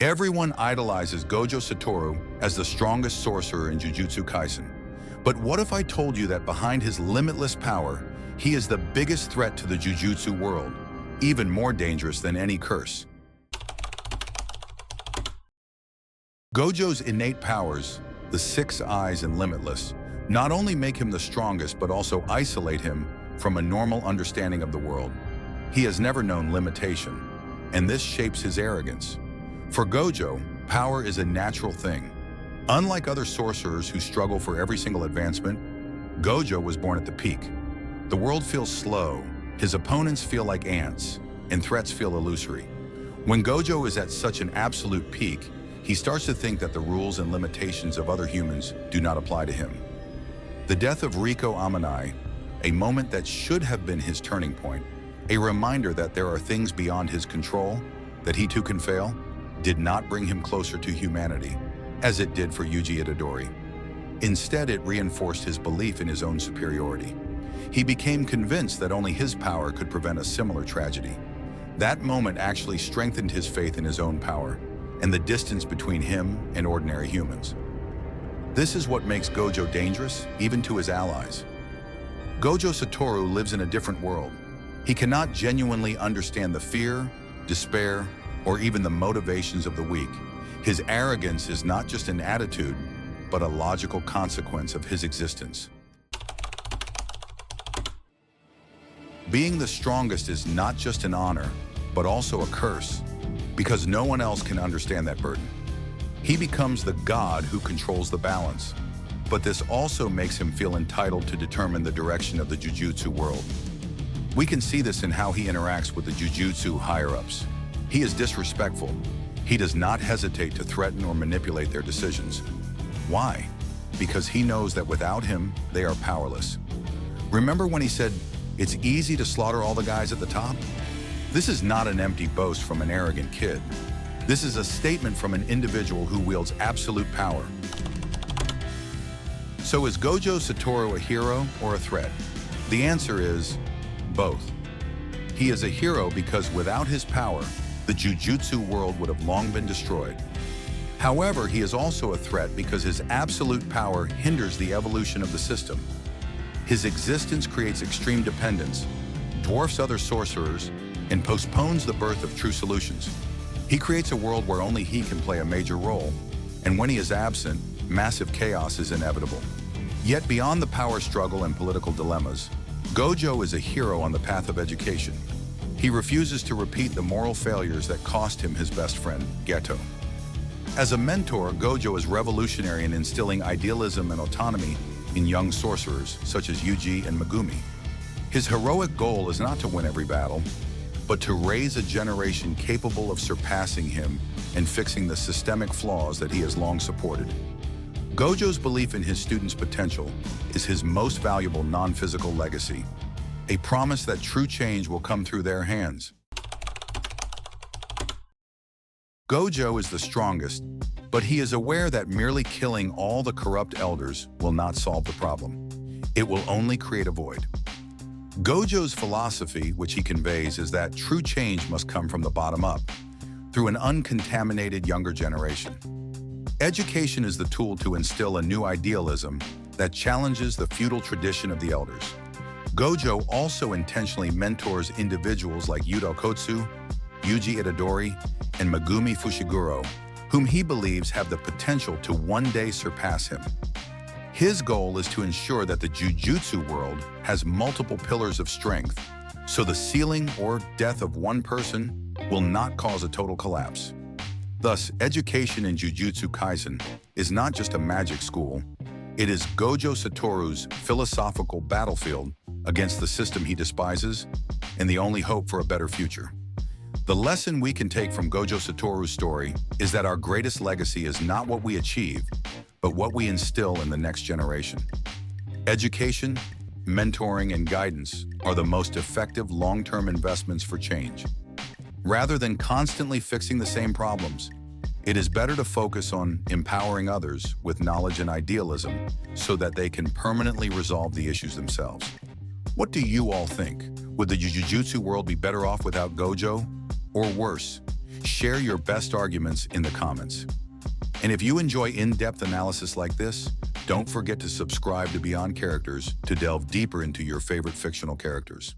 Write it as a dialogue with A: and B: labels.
A: Everyone idolizes Gojo Satoru as the strongest sorcerer in Jujutsu Kaisen. But what if I told you that behind his limitless power, he is the biggest threat to the Jujutsu world, even more dangerous than any curse? Gojo's innate powers, the six eyes and limitless, not only make him the strongest but also isolate him from a normal understanding of the world. He has never known limitation, and this shapes his arrogance. For Gojo, power is a natural thing. Unlike other sorcerers who struggle for every single advancement, Gojo was born at the peak. The world feels slow, his opponents feel like ants, and threats feel illusory. When Gojo is at such an absolute peak, he starts to think that the rules and limitations of other humans do not apply to him. The death of Riko Amanai, a moment that should have been his turning point, a reminder that there are things beyond his control, that he too can fail, did not bring him closer to humanity, as it did for Yuji Itadori. Instead, it reinforced his belief in his own superiority. He became convinced that only his power could prevent a similar tragedy. That moment actually strengthened his faith in his own power and the distance between him and ordinary humans. This is what makes Gojo dangerous, even to his allies. Gojo Satoru lives in a different world. He cannot genuinely understand the fear, despair, or even the motivations of the weak. His arrogance is not just an attitude, but a logical consequence of his existence. Being the strongest is not just an honor, but also a curse, because no one else can understand that burden. He becomes the god who controls the balance, but this also makes him feel entitled to determine the direction of the Jujutsu world. We can see this in how he interacts with the Jujutsu higher-ups. He is disrespectful. He does not hesitate to threaten or manipulate their decisions. Why? Because he knows that without him, they are powerless. Remember when he said, "It's easy to slaughter all the guys at the top"? This is not an empty boast from an arrogant kid. This is a statement from an individual who wields absolute power. So is Gojo Satoru a hero or a threat? The answer is both. He is a hero because without his power, the Jujutsu world would have long been destroyed. However, he is also a threat because his absolute power hinders the evolution of the system. His existence creates extreme dependence, dwarfs other sorcerers, and postpones the birth of true solutions. He creates a world where only he can play a major role, and when he is absent, massive chaos is inevitable. Yet beyond the power struggle and political dilemmas, Gojo is a hero on the path of education. He refuses to repeat the moral failures that cost him his best friend, Geto. As a mentor, Gojo is revolutionary in instilling idealism and autonomy in young sorcerers, such as Yuji and Megumi. His heroic goal is not to win every battle, but to raise a generation capable of surpassing him and fixing the systemic flaws that he has long supported. Gojo's belief in his students' potential is his most valuable non-physical legacy, a promise that true change will come through their hands. Gojo is the strongest, but he is aware that merely killing all the corrupt elders will not solve the problem. It will only create a void. Gojo's philosophy, which he conveys, is that true change must come from the bottom up, through an uncontaminated younger generation. Education is the tool to instill a new idealism that challenges the feudal tradition of the elders. Gojo also intentionally mentors individuals like Yudo Kotsu, Yuji Itadori, and Megumi Fushiguro, whom he believes have the potential to one day surpass him. His goal is to ensure that the Jujutsu world has multiple pillars of strength, so the ceiling or death of one person will not cause a total collapse. Thus, education in Jujutsu Kaisen is not just a magic school, it is Gojo Satoru's philosophical battlefield against the system he despises and the only hope for a better future. The lesson we can take from Gojo Satoru's story is that our greatest legacy is not what we achieve, but what we instill in the next generation. Education, mentoring, and guidance are the most effective long-term investments for change. Rather than constantly fixing the same problems, it is better to focus on empowering others with knowledge and idealism so that they can permanently resolve the issues themselves. What do you all think? Would the Jujutsu world be better off without Gojo? Or worse? Share your best arguments in the comments. And if you enjoy in-depth analysis like this, don't forget to subscribe to Beyond Characters to delve deeper into your favorite fictional characters.